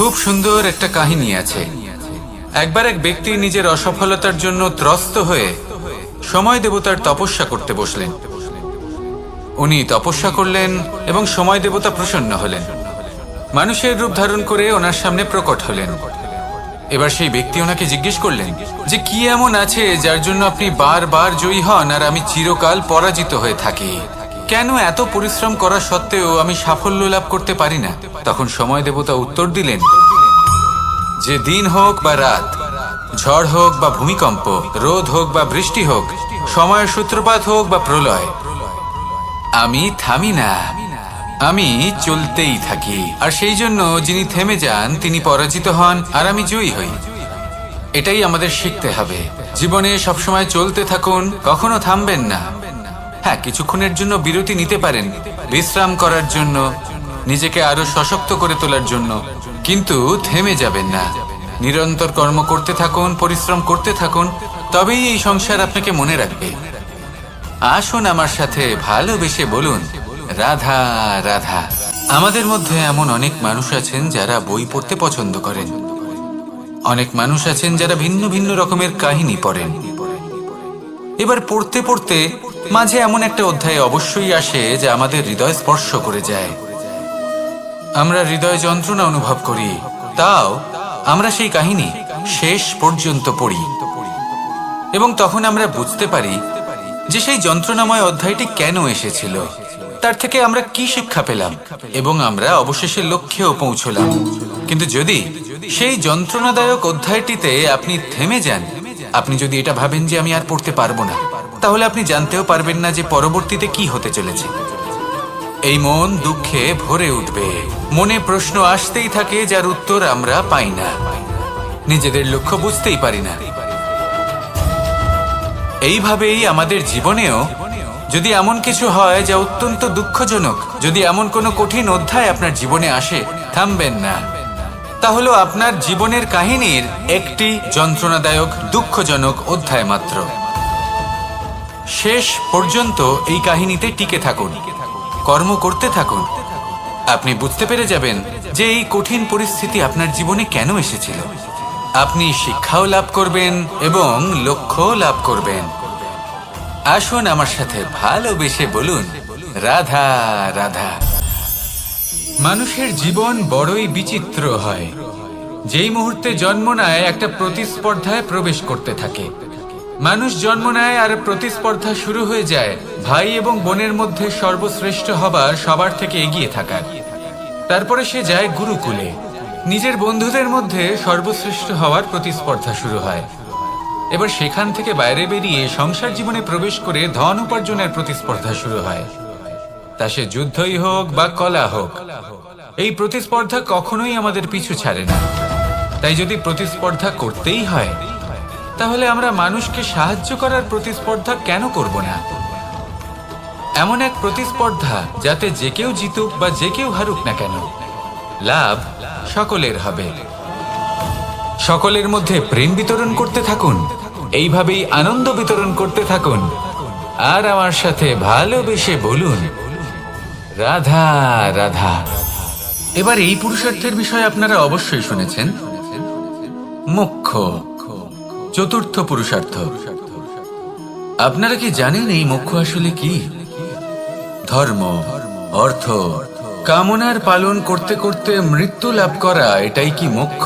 খুব সুন্দর একটা কাহিনী আছে। একবার এক ব্যক্তি নিজের অসফলতার জন্য ত্রস্ত হয়ে সময় দেবতার তপস্যা করতে বসলেন। উনি তপস্যা করলেন এবং সময় দেবতা প্রসন্ন হলেন, মানুষের রূপ ধারণ করে ওনার সামনে প্রকট হলেন। এবার সেই ব্যক্তি ওনাকে জিজ্ঞেস করলেন যে কি এমন আছে যার জন্য আপনি বারবার জয়ী হন আর আমি চিরকাল পরাজিত হয়ে থাকি? কেন এত পরিশ্রম করা সত্ত্বেও আমি সাফল্য লাভ করতে পারি না? তখন সময় দেবতা উত্তর দিলেন যে দিন হোক বা রাত, ঝড় হোক বা ভূমিকম্প, রোদ হোক বা বৃষ্টি হোক, সময়ের সূত্রপাত হোক বা প্রলয়, আমি থামি না, আমি চলতেই থাকি। আর সেই জন্য যিনি থেমে যান তিনি পরাজিত হন আর আমি জয়ী হই। এটাই আমাদের শিখতে হবে। জীবনে সবসময় চলতে থাকুন, কখনো থামবেন না। হ্যাঁ, কিছুক্ষণের জন্য বিরতি নিতে পারেন, বিশ্রাম করার জন্য, নিজেকে আরো সশক্ত করে তোলার জন্য, কিন্তু থেমে যাবেন না। নিরন্তর কর্ম করতে থাকুন, পরিশ্রম করতে থাকুন, তবেই এই সংসার আপনাকে মনে রাখবে। আসুন আমার সাথে ভালোবেসে বলুন রাধা রাধা। আমাদের মধ্যে এমন অনেক মানুষ আছেন যারা বই পড়তে পছন্দ করেন, অনেক মানুষ আছেন যারা ভিন্ন ভিন্ন রকমের কাহিনী পড়েন। এবার পড়তে পড়তে মাঝে এমন একটা অধ্যায় অবশ্যই আসে যা আমাদের হৃদয় স্পর্শ করে যায়। আমরা হৃদয় যন্ত্রণা অনুভব করি, তাও আমরা সেই কাহিনী শেষ পর্যন্ত পড়ি এবং তখন আমরা বুঝতে পারি যে সেই যন্ত্রণাময় অধ্যায়টি কেন এসেছিল, তার থেকে আমরা কি শিক্ষা পেলাম এবং আমরা অবশেষে লক্ষ্যেও পৌঁছলাম। কিন্তু যদি সেই যন্ত্রণাদায়ক অধ্যায়টিতে আপনি থেমে যান, আপনি যদি এটা ভাবেন যে আমি আর পড়তে পারবো না, তাহলে আপনি জানতেও পারবেন না যে পরবর্তীতে কি হতে চলেছে। এই মন দুঃখে ভরে উঠবে, মনে প্রশ্ন আসতেই থাকে যার উত্তর আমরা পাই না, নিজেদের লক্ষ্য বুঝতেই পারি না। এইভাবেই আমাদের জীবনেও যদি এমন কিছু হয় যা অত্যন্ত দুঃখজনক, যদি এমন কোনো কঠিন অধ্যায় আপনার জীবনে আসে, থামবেন না। তাহলে আপনার জীবনের কাহিনীর একটি যন্ত্রণাদায়ক দুঃখজনক অধ্যায় মাত্র। শেষ পর্যন্ত এই কাহিনীতে টিকে থাকুন, কর্ম করতে থাকুন। আপনি বুঝতে পেরে যাবেন যে এই কঠিন পরিস্থিতি আপনার জীবনে কেন এসেছিল। আপনি শিক্ষাও লাভ করবেন এবং লক্ষ্যও লাভ করবেন। আসুন আমার সাথে ভালোবেসে বলুন রাধা রাধা। মানুষের জীবন বড়ই বিচিত্র হয়। যেই মুহূর্তে জন্ম নেয় একটা প্রতিস্পর্ধায় প্রবেশ করতে থাকে। মানুষ জন্ম নেয় আর প্রতিস্পর্ধা শুরু হয়ে যায় ভাই এবং বোনের মধ্যে সর্বশ্রেষ্ঠ হবার, সবার থেকে এগিয়ে থাকার। তারপরে সে যায় গুরুকুলে, নিজের বন্ধুদের মধ্যে সর্বশ্রেষ্ঠ হওয়ার প্রতিস্পর্ধা শুরু হয়। এবার সেখান থেকে বাইরে বেরিয়ে সংসার জীবনে প্রবেশ করে ধন উপার্জনের প্রতিস্পর্ধা শুরু হয়। তা সে যুদ্ধই হোক বা কলা হোক, এই প্রতিস্পর্ধা কখনোই আমাদের পিছু ছাড়ে না। তাই যদি প্রতিস্পর্ধা করতেই হয়, তাহলে আমরা মানুষকে সাহায্য করার প্রতিস্পর্ধা কেন করব না? এমন এক প্রতিস্পর্ধা যাতে যে কেউ জিতুক বা যে কেউ হারুক না কেন, লাভ সকলের হবে। সকলের মধ্যে প্রেম বিতরণ করতে থাকুন, এইভাবেই আনন্দ বিতরণ করতে থাকুন। আর আমার সাথে ভালোবেসে বলুন রাধা রাধা। এবার এই পুরুষার্থের বিষয়ে আপনারা অবশ্যই শুনেছেন, মোক্ষ, চতুর্থ পুরুষার্থ। আপনারা কি জানেন এই মোক্ষ আসলে কি? ধর্ম, অর্থ, কামনার পালন করতে করতে মৃত্যু লাভ করা, এটাই কি মোক্ষ?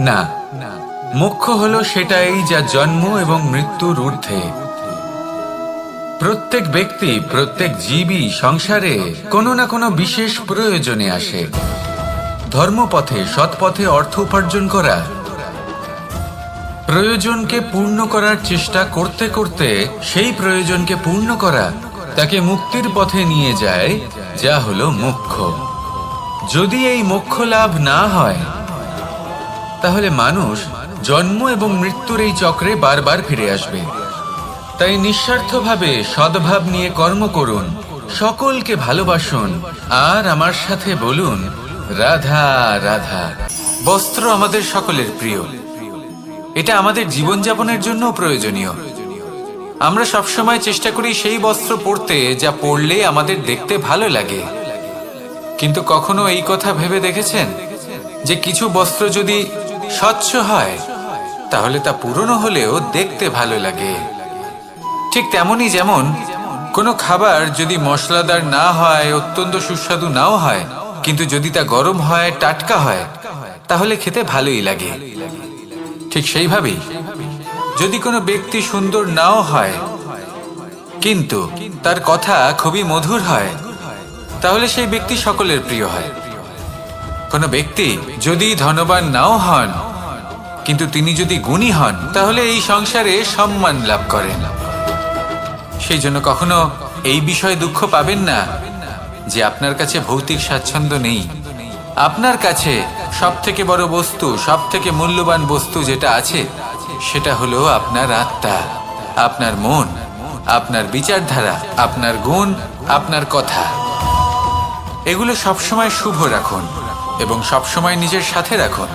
না, মোক্ষ হলো সেটাই যা জন্ম এবং মৃত্যুর ঊর্ধ্বে। প্রত্যেক ব্যক্তি, প্রত্যেক জীবই সংসারে কোনো না কোনো বিশেষ প্রয়োজনে আসে। ধর্মপথে, সৎপথে অর্থ উপার্জন করা, প্রয়োজনকে পূর্ণ করার চেষ্টা করতে করতে সেই প্রয়োজনকে পূর্ণ করা তাকে মুক্তির পথে নিয়ে যায়, যা হলো মোক্ষ। যদি এই মোক্ষ লাভ না হয়, তাহলে মানুষ জন্ম এবং মৃত্যুর এই চক্রে বারবার ফিরে আসবে। তাই নিঃস্বার্থভাবে সদ্ভাব নিয়ে কর্ম করুন, সকলকে ভালোবাসুন, আর আমার সাথে বলুন রাধা রাধা। বস্ত্র আমাদের সকলের প্রিয়, এটা আমাদের জীবনযাপনের জন্য প্রয়োজনীয়। আমরা সবসময় চেষ্টা করি সেই বস্ত্র পরতে যা পরলে আমাদের দেখতে ভালো লাগে। কিন্তু কখনো এই কথা ভেবে দেখেছেন যে কিছু বস্ত্র যদি স্বচ্ছ হয় তাহলে তা পুরনো হলেও দেখতে ভালো লাগে। ঠিক তেমনি যেমন কোনো খাবার যদি মশলাদার না হয়, অত্যন্ত সুস্বাদু নাও হয়, কিন্তু যদি তা গরম হয়, টাটকা হয়, তাহলে খেতে ভালোই লাগে। ঠিক সেইভাবেই যদি কোনো ব্যক্তি সুন্দর নাও হয় কিন্তু তার কথা খুবই মধুর হয়, তাহলে সেই ব্যক্তি সকলের প্রিয় হয়। কোনো ব্যক্তি যদি ধনবান নাও হন কিন্তু তিনি যদি গুণী হন, তাহলে এই সংসারে সম্মান লাভ করেন। সেই জন্য কখনো এই বিষয়ে দুঃখ পাবেন না যে আপনার কাছে ভৌতিক স্বাচ্ছন্দ্য নেই। আপনার কাছে সব থেকে বড় বস্তু, সব থেকে মূল্যবান বস্তু যেটা আছে সেটা হলো আপনার আত্মা, আপনার মন, আপনার বিচারধারা, আপনার গুণ, আপনার কথা। এগুলো সবসময় শুভ রাখুন এবং সবসময় নিজের সাথে রাখুন।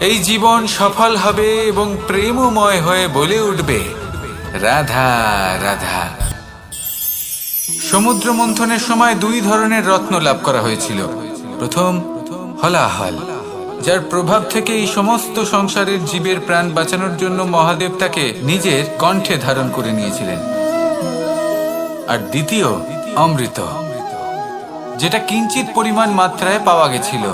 এই জীবন সফল হবে এবং প্রেমময় হয়ে বলে উঠবে, রাধা রাধা। সমুদ্র মন্থনের সময় দুই ধরনের রত্ন লাভ করা হয়েছিল। প্রথম হলাহল, যার প্রভাব থেকে এই সমস্ত সংসারের জীবের প্রাণ বাঁচানোর জন্য মহাদেব তাকে নিজের কণ্ঠে ধারণ করে নিয়েছিলেন। আর দ্বিতীয় অমৃত, যেটা কিঞ্চিত পরিমাণ মাত্রায় পাওয়া গেছিল।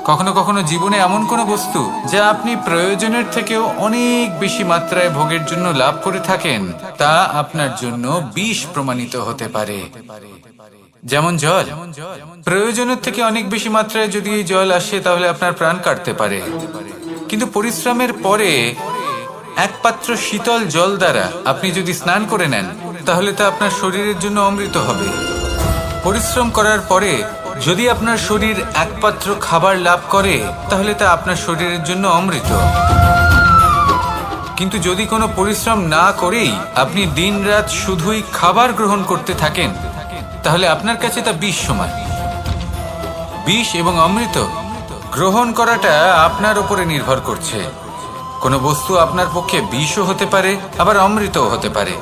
কখনো কখনো জীবনে এমন কোনো বস্তু যা আপনি প্রয়োজনের থেকেও অনেক বেশি মাত্রায় ভোগের জন্য লাভ করে থাকেন, তা আপনার জন্য বিষ প্রমাণিত হতে পারে। যেমন জল, প্রয়োজনের থেকে অনেক বেশি মাত্রায় যদি এই জল আসে তাহলে আপনার প্রাণ কাটতে পারে, কিন্তু পরিশ্রমের পরে এক পাত্র শীতল জল দ্বারা আপনি যদি স্নান করে নেন তাহলে তা আপনার শরীরের জন্য অমৃত হবে। পরিশ্রম করার পরে যদি আপনার শরীর এক পাত্র খাবার লাভ করে তাহলে তা আপনার শরীরের জন্য অমৃত। কিন্তু যদি কোনো পরিশ্রম না করেই আপনি দিনরাত শুধুই খাবার গ্রহণ করতে থাকেন তাহলে আপনার কাছে তা বিষ সমান। বিষ এবং অমৃত গ্রহণ করাটা আপনার উপরে নির্ভর করছে। কোনো বস্তু আপনার পক্ষে বিষও হতে পারে, আবার অমৃতও হতে পারে।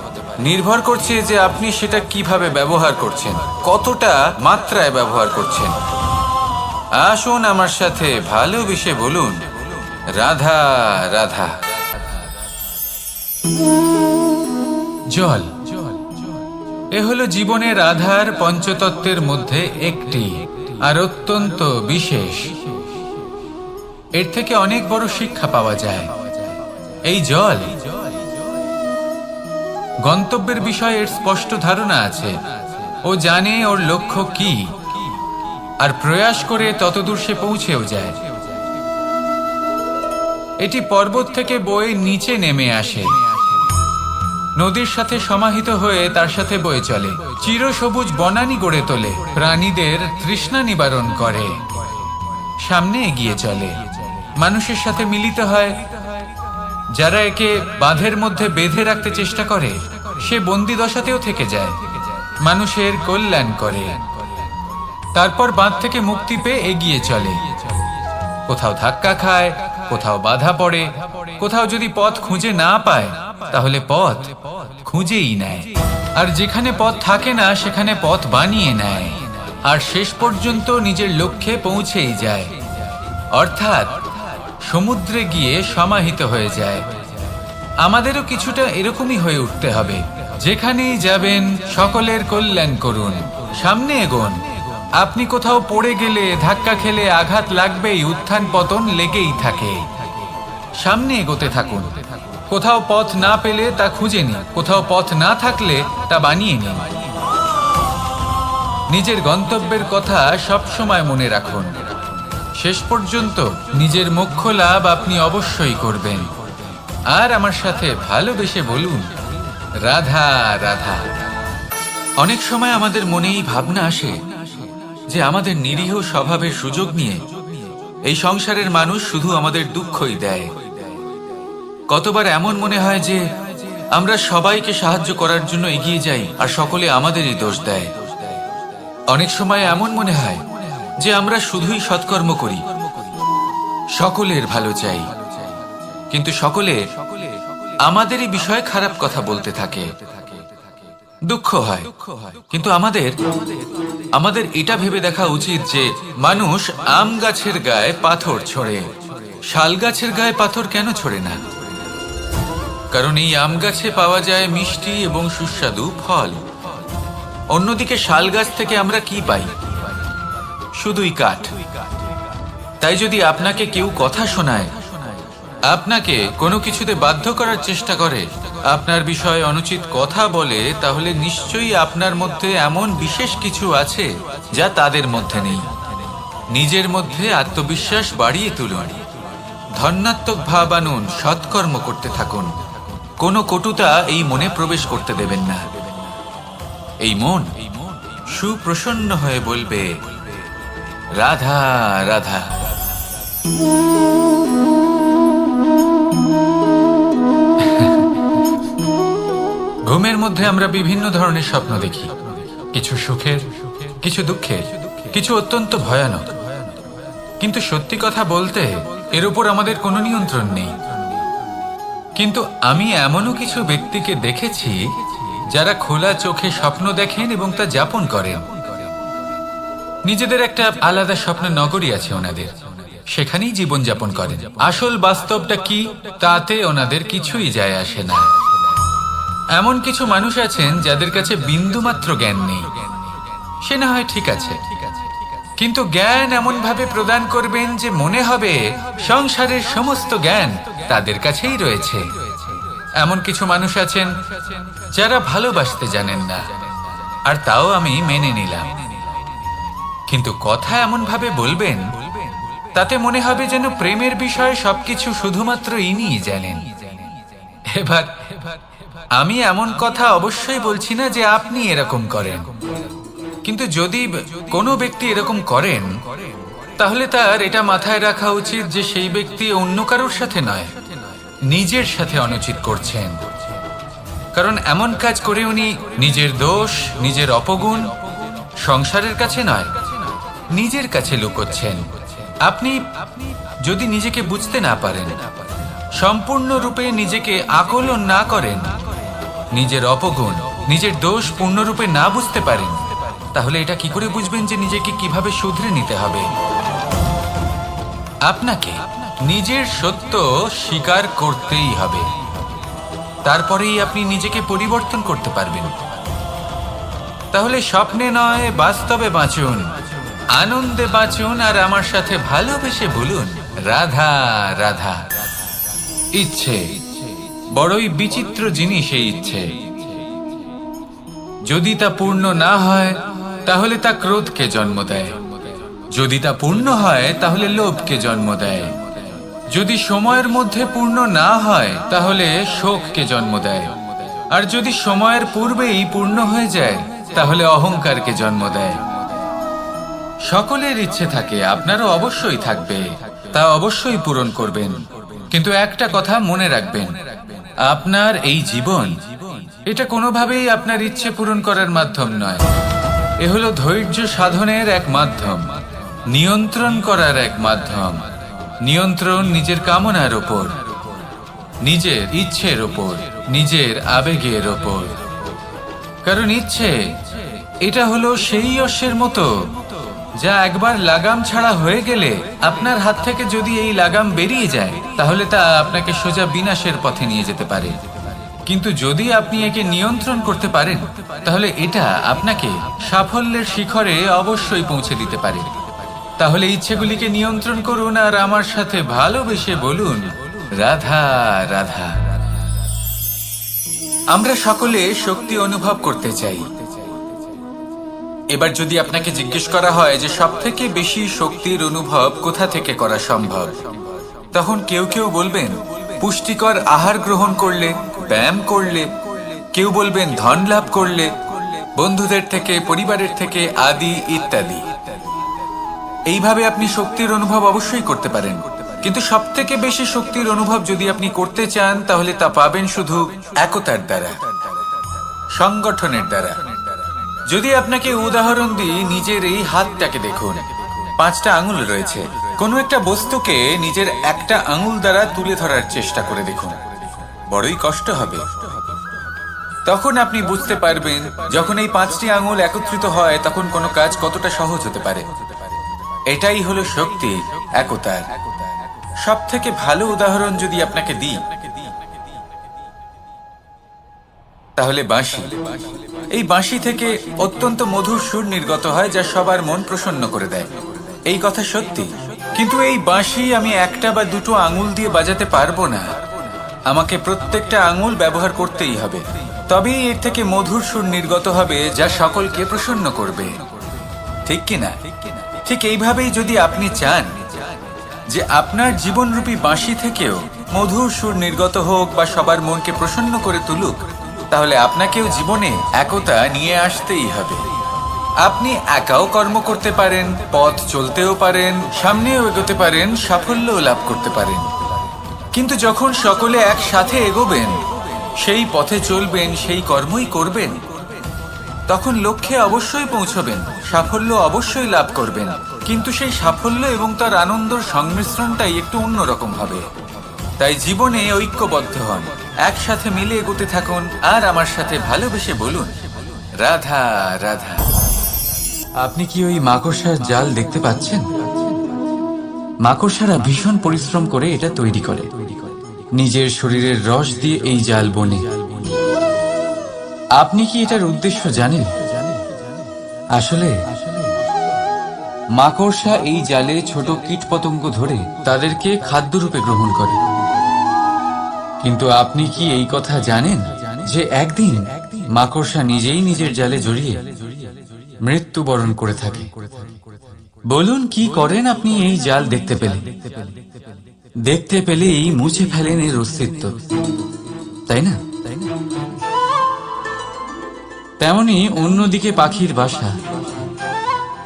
নির্ভর করছে যে আপনি সেটা কিভাবে ব্যবহার করছেন, কতটা মাত্রায় ব্যবহার করছেন। আসুন আমার সাথে ভালোবেসে বলুন, রাধা রাধা। জল, এ হলো জীবনের আধার পঞ্চতত্ত্বের মধ্যে একটি, আর অত্যন্ত বিশেষ। এর থেকে অনেক বড় শিক্ষা পাওয়া যায়। এই জল গন্তব্যের বিষয়ে এর স্পষ্ট ধারণা আছে। ও জানে ওর লক্ষ্য কি, আর প্রয়াস করে ততদূর সে পৌঁছেও যায়। এটি পর্বত থেকে বয়ে নিচে নেমে আসে, নদীর সাথে সমাহিত হয়ে তার সাথে বয়ে চলে, চিরসবুজ বনানী গড়ে তোলে, প্রাণীদের তৃষ্ণা নিবারণ করে, সামনে এগিয়ে চলে, মানুষের সাথে মিলিত হয়। যারা একে বাঁধের মধ্যে বেঁধে রাখতে চেষ্টা করে সে বন্দি দশাতেও থেকে যায়, মানুষের কল্যাণ করে। তারপর বাঁধ থেকে মুক্তি পেয়ে এগিয়ে চলে, কোথাও ধাক্কা খায়, কোথাও বাধা পড়ে, কোথাও যদি পথ খুঁজে না পায় তাহলে পথ খুঁজেই নেয়, আর যেখানে পথ থাকে না সেখানে পথ বানিয়ে নেয়, আর শেষ পর্যন্ত নিজের লক্ষ্যে পৌঁছেই যায়, অর্থাৎ সমুদ্রে গিয়ে সমাহিত হয়ে যায়। আমাদেরও কিছুটা এরকমই হয়ে উঠতে হবে। যেখানেই যাবেন সকলের কল্যাণ করুন, সামনে এগোন। আপনি কোথাও পড়ে গেলে, ধাক্কা খেলে আঘাত লাগবেই, উত্থান পতন লেগেই থাকে। সামনে এগোতে থাকুন। কোথাও পথ না পেলে তা খুঁজে নিন, কোথাও পথ না থাকলে তা বানিয়ে নিন। নিজের গন্তব্যের কথা সব সময় মনে রাখুন। শেষ পর্যন্ত নিজের মোক্ষ লাভ আপনি অবশ্যই করবেন। আর আমার সাথে ভালোবেসে বলুন, রাধা রাধা। অনেক সময় আমাদের মনে এই ভাবনা আসে যে আমাদের নিরীহ স্বভাবের সুযোগ নিয়ে এই সংসারের মানুষ শুধু আমাদের দুঃখই দেয়। কতবার এমন মনে হয় যে আমরা সবাইকে সাহায্য করার জন্য এগিয়ে যাই আর সকলে আমাদেরই দোষ দেয়। অনেক সময় এমন মনে হয় যে আমরা শুধুই সৎকর্ম করি, সকলের ভালো চাই, কিন্তু সকলে আমাদেরই বিষয়ে খারাপ কথা বলতে থাকে। দুঃখ হয়, কিন্তু আমাদের আমাদের এটা ভেবে দেখা উচিত যে মানুষ আম গাছের গায়ে পাথর ছোড়ে, শাল গাছের গায়ে পাথর কেন ছোড়ে না? কারণ এই আম গাছে পাওয়া যায় মিষ্টি এবং সুস্বাদু ফল। অন্যদিকে শাল গাছ থেকে আমরা কি পাই? শুধুই কাঠ। তাই যদি আপনাকে কেউ কথা শোনায়, আপনাকে কোনো কিছুতে বাধ্য করার চেষ্টা করে, আপনার বিষয়ে অনুচিত কথা বলে, তাহলে নিশ্চয়ই আপনার মধ্যে এমন বিশেষ কিছু আছে যা তাদের মধ্যে নেই। নিজের মধ্যে আত্মবিশ্বাস বাড়িয়ে তুলুন, ধন্যাত্মক ভাব আনুন, সৎকর্ম করতে থাকুন। কোনো কটুতা এই মনে প্রবেশ করতে দেবেন না। এই মন সুপ্রসন্ন হয়ে বলবে, রাধা রাধা। ঘুমের মধ্যে আমরা বিভিন্ন ধরনের স্বপ্ন দেখি, কিছু সুখের, কিছু দুঃখের, কিছু অত্যন্ত ভয়ানক। কিন্তু সত্যি কথা বলতে এর উপর আমাদের কোনো নিয়ন্ত্রণ নেই। কিন্তু আমি এমনও কিছু ব্যক্তিকে দেখেছি যারা খোলা চোখে স্বপ্ন দেখেন এবং তা যাপন করেন। নিজেদের একটা আলাদা স্বপ্নের নগরী আছে ওনাদের, সেখানেই জীবন যাপন করেন। আসল বাস্তবটা কি তাতে ওনাদের কিছুই যায় আসে না। এমন কিছু মানুষ আছেন যাদের কাছে বিন্দুমাত্র জ্ঞান নেই। সে না হয় ঠিক আছে, কিন্তু জ্ঞান এমন ভাবে প্রদান করবেন যে মনে হবে সংসারের সমস্ত জ্ঞান তাদের কাছেই রয়েছে। এমন কিছু মানুষ আছেন যারা ভালোবাসতে জানেন না, আর তাও আমি মেনে নিলাম। কিন্তু কথা এমন ভাবে বলবেন তাতে মনে হবে যেন প্রেমের বিষয়ে সবকিছু শুধুমাত্র ইনিই জানেন। এবার আমি এমন কথা অবশ্যই বলছি না যে আপনি এরকম করেন, কিন্তু যদি কোনো ব্যক্তি এরকম করেন তাহলে তার এটা মাথায় রাখা উচিত যে সেই ব্যক্তি অন্য কারোর সাথে নয়, নিজের সাথে অনুচিত করছেন। কারণ এমন কাজ করে উনি নিজের দোষ, নিজের অপগুণ সংসারের কাছে নয়, নিজের কাছে লুকোচ্ছেন। আপনি যদি নিজেকে বুঝতে না পারেন, সম্পূর্ণরূপে নিজেকে আকলন না করেন, নিজের অপগুণ, নিজের দোষ পূর্ণরূপে না বুঝতে পারেন, তাহলে এটা কি করে বুঝবেন যে নিজেকে কিভাবে শুধরে নিতে হবে? আপনাকে নিজের সত্য স্বীকার করতেই হবে, তারপরেই আপনি নিজেকে পরিবর্তন করতে পারবেন। তাহলে স্বপ্নে নয় বাস্তবে বাঁচুন, আনন্দে বাঁচুন, আর আমার সাথে ভালোবেসে বলুন, রাধা রাধা। ইচ্ছে বড়ই বিচিত্র জিনিস। এই ইচ্ছে যদি তা পূর্ণ না হয় তাহলে তা ক্রোধকে জন্ম দেয়, যদি তা পূর্ণ হয় তাহলে লোভকে জন্ম দেয়, যদি সময়ের মধ্যে পূর্ণ না হয় তাহলে শোককে জন্ম দেয়, আর যদি সময়ের পূর্বেই পূর্ণ হয়ে যায় তাহলে অহংকারকে জন্ম দেয়। সকলের ইচ্ছে থাকে, আপনারও অবশ্যই থাকবে, তা অবশ্যই পূরণ করবেন। কিন্তু একটা কথা মনে রাখবেন, আপনার এই জীবন এটা কোনোভাবেই আপনার ইচ্ছে পূরণ করার মাধ্যম নয়। এ হলো ধৈর্য সাধনের এক মাধ্যম, নিয়ন্ত্রণ করার এক মাধ্যম। নিয়ন্ত্রণ নিজের কামনার ওপর, নিজের ইচ্ছের ওপর, নিজের আবেগের ওপর। কারণ ইচ্ছে এটা হলো সেই অশ্বের মতো যা একবার লাগাম ছাড়া হয়ে গেলে, আপনার হাত থেকে যদি এই লাগাম বেরিয়ে যায় তাহলে তা আপনাকে সোজা বিনাশের পথে নিয়ে যেতে পারে। কিন্তু যদি আপনি একে নিয়ন্ত্রণ করতে পারেন তাহলে এটা আপনাকে সাফল্যের শিখরে অবশ্যই পৌঁছে দিতে পারে। তাহলে ইচ্ছেগুলিকে নিয়ন্ত্রণ করুন আর আমার সাথে ভালোবেসে বলুন, রাধা রাধা। আমরা সকলে শক্তি অনুভব করতে চাই। এবার যদি আপনাকে জিজ্ঞেস করা হয় যে সবথেকে বেশি শক্তির অনুভব কোথা থেকে করা সম্ভব, তখন কেউ কেউ বলবেন পুষ্টিকর আহার গ্রহণ করলে, ব্যায়াম করলে, কেউ বলবেন ধন লাভ করলে, বন্ধুদের থেকে, পরিবারের থেকে, আদি ইত্যাদি। এইভাবে আপনি শক্তির অনুভব অবশ্যই করতে পারেন, কিন্তু সবথেকে বেশি শক্তির অনুভব যদি আপনি করতে চান তাহলে তা পাবেন শুধু একতার দ্বারা, সংগঠনের দ্বারা। যদি আপনাকে উদাহরণ দিই, নিজের এই হাতটাকে দেখুন, 5টা আঙুল রয়েছে। কোনো একটা বস্তুকে নিজের একটা আঙুল দ্বারা তুলে ধরার চেষ্টা করে দেখুন, বড়ই কষ্ট হবে। তখন আপনি বুঝতে পারবেন যখন এই 5টি আঙুল একত্রিত হয় তখন কোনো কাজ কতটা সহজ হতে পারে। এটাই হলো শক্তি একতার। সব থেকে ভালো উদাহরণ যদি আপনাকে দিই তাহলে বাঁশি। এই বাঁশি থেকে অত্যন্ত মধুর সুর নির্গত হয় যা সবার মন প্রসন্ন করে দেয়। এই কথা সত্যি, কিন্তু এই বাঁশি আমি একটা বা দুটো আঙুল দিয়ে বাজাতে পারবো না। আমাকে প্রত্যেকটা আঙুল ব্যবহার করতেই হবে, তবেই এর থেকে মধুর সুর নির্গত হবে যা সকলকে প্রসন্ন করবে, ঠিক কিনা? ঠিক এইভাবেই যদি আপনি চান যে আপনার জীবনরূপী বাঁশি থেকেও মধুর সুর নির্গত হোক বা সবার মনকে প্রসন্ন করে তুলুক, তাহলে আপনাকেও জীবনে একতা নিয়ে আসতেই হবে। আপনি একাও কর্ম করতে পারেন, পথ চলতেও পারেন, সামনেও এগোতে পারেন, সাফল্যও লাভ করতে পারেন। কিন্তু যখন সকলে একসাথে এগোবেন, সেই পথে চলবেন, সেই কর্মই করবেন, তখন লক্ষ্যে অবশ্যই পৌঁছবেন, সাফল্য অবশ্যই লাভ করবেন। কিন্তু সেই সাফল্য এবং তার আনন্দর সংমিশ্রণটাই একটু অন্যরকম হবে। তাই জীবনে ঐক্যবদ্ধ হন, একসাথে মিলে এগোতে থাকুন, আর আমার সাথে ভালোবেসে বলুন রাধা রাধা। আপনি কি ওই মাকড়সার জাল দেখতে পাচ্ছেন? মাকড়সারা ভীষণ পরিশ্রম করে এটা তৈরি করে, নিজের শরীরের রস দিয়ে এই জাল বোনে। আপনি কি এটার উদ্দেশ্য জানেন? আসলে মাকড়সা এই জালে ছোট কীটপতঙ্গ ধরে তাদেরকে খাদ্যরূপে গ্রহণ করে। কিন্তু আপনি কি এই কথা জানেন যে একদিন মাকড়সা নিজেই নিজের জালে জড়িয়ে মৃত্যুবরণ করে থাকে? বলুন কি করেন আপনি এই জাল দেখতে পেলে? দেখতে পেলেই মুছে ফেলেন এর অস্তিত্ব, তাই না? তেমনি অন্যদিকে পাখির বাসা,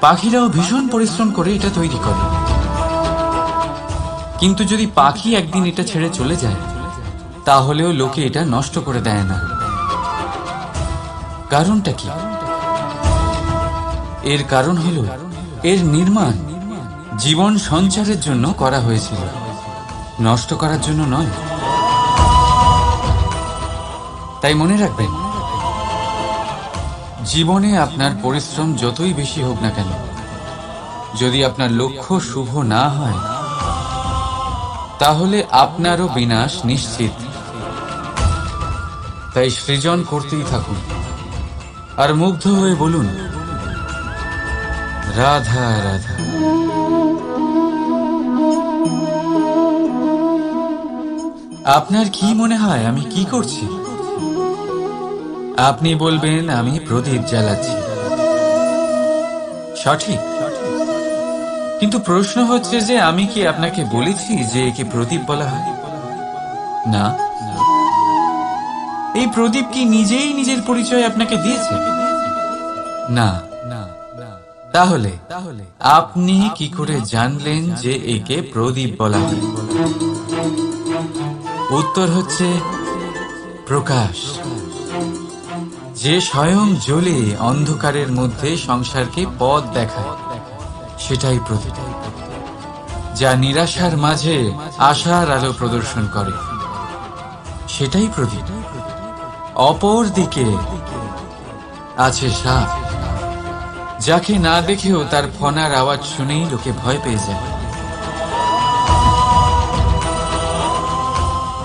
পাখিরাও ভীষণ পরিশ্রম করে এটা তৈরি করে। কিন্তু যদি পাখি একদিন এটা ছেড়ে চলে যায়, তাহলেও লোকে এটা নষ্ট করে দেয় না। কারণটা কি? এর কারণ হলো এর নির্মাণ জীবন সঞ্চারের জন্য করা হয়েছিল, নষ্ট করার জন্য নয়। তাই মনে রাখবেন, জীবনে আপনার পরিশ্রম যতই বেশি হোক না কেন, যদি আপনার লক্ষ্য শুভ না হয়, তাহলে আপনারও বিনাশ নিশ্চিত। তাই সৃজন করতেই থাকুন, আর মুগ্ধ হয়ে বলুন রাধা রাধা। আপনার কি মনে হয় আমি কি করছি? আপনি বলবেন আমি প্রদীপ জ্বালাচ্ছি। সঠিক, কিন্তু প্রশ্ন হচ্ছে যে আমি কি আপনাকে বলেছি যে একে প্রদীপ বলা হয়? না। এই প্রদীপ কি নিজেই নিজের পরিচয় আপনাকে দিয়েছে? না। তাহলে আপনি কি করে জানলেন যে একে প্রদীপ বলা হয়? উত্তর হচ্ছে প্রকাশ, যে স্বয়ং জ্বলে অন্ধকারের মধ্যে সংসারকে পথ দেখায়, সেটাই প্রদীপ। যা নিরাশার মাঝে আশার আলো প্রদর্শন করে, সেটাই প্রদীপ। অপর দিকে আছে সাপ, যাকে না দেখেও তার ফনার আওয়াজ শুনেই লোকে ভয় পেয়ে যায়।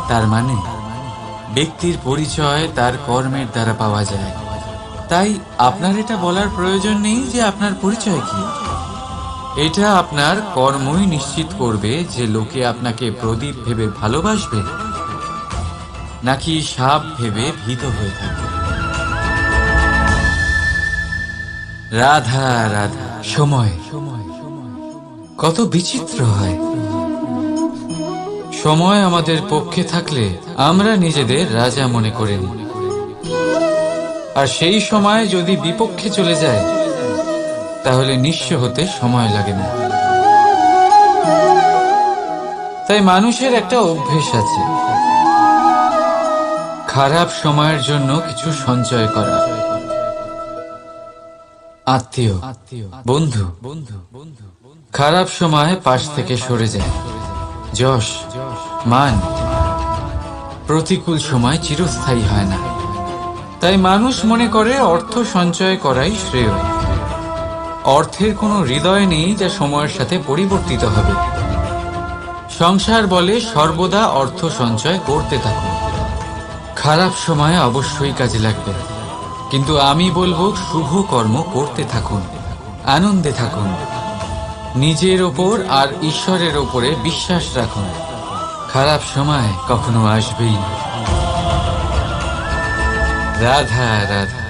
তার মানে ব্যক্তির পরিচয় তার কর্মের দ্বারা পাওয়া যায়। তাই আপনার এটা বলার প্রয়োজন নেই যে আপনার পরিচয় কি। এটা আপনার কর্মই নিশ্চিত করবে যে লোকে আপনাকে প্রদীপ ভেবে ভালোবাসবে নাকি সাপ ভেবে ভীত হয়ে থাকবে। রাধা রাধা। সময় কত বিচিত্র হয়। সময় আমাদের পক্ষে থাকলে আমরা নিজেদের রাজা মনে করে নিই, আর সেই সময় যদি বিপক্ষে চলে যায় তাহলে নিঃস্ব হতে সময় লাগে না। তাই মানুষের একটা অভ্যেস আছে, খারাপ সময়ের জন্য কিছু সঞ্চয় করা। আত্মীয়, বন্ধু খারাপ সময় পাশ থেকে সরে যায়। যশ, মান প্রতিকূল সময় চিরস্থায়ী হয় না। তাই তাই মানুষ মনে করে অর্থ সঞ্চয় করাই শ্রেয়। অর্থের কোনো হৃদয় নেই যা সময়ের সাথে পরিবর্তিত হবে। সংসার বলে সর্বদা অর্থ সঞ্চয় করতে থাকুন। খারাপ সময়ে অবশ্যই কাজে লাগবে, কিন্তু আমি বলবো শুভ কর্ম করতে থাকুন, আনন্দে থাকুন, নিজের ওপর আর ঈশ্বরের ওপরে বিশ্বাস রাখুন। খারাপ সময় কখনো আসবেই না। রাধা রাধা।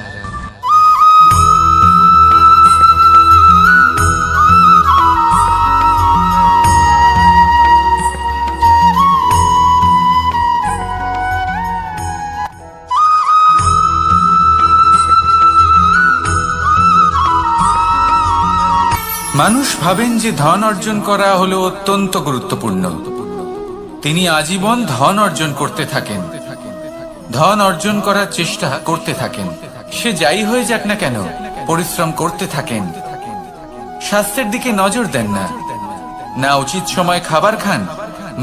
মানুষ ভাবেন যে ধন অর্জন করা হলো অত্যন্ত গুরুত্বপূর্ণ। তিনি আজীবন ধন অর্জন করতে থাকেন, ধন অর্জন করার চেষ্টা করতে থাকেন। সে যাই হয়ে যাক না কেন, পরিশ্রম করতে থাকেন। স্বাস্থ্যের দিকে নজর দেন না, না উচিত সময় খাবার খান,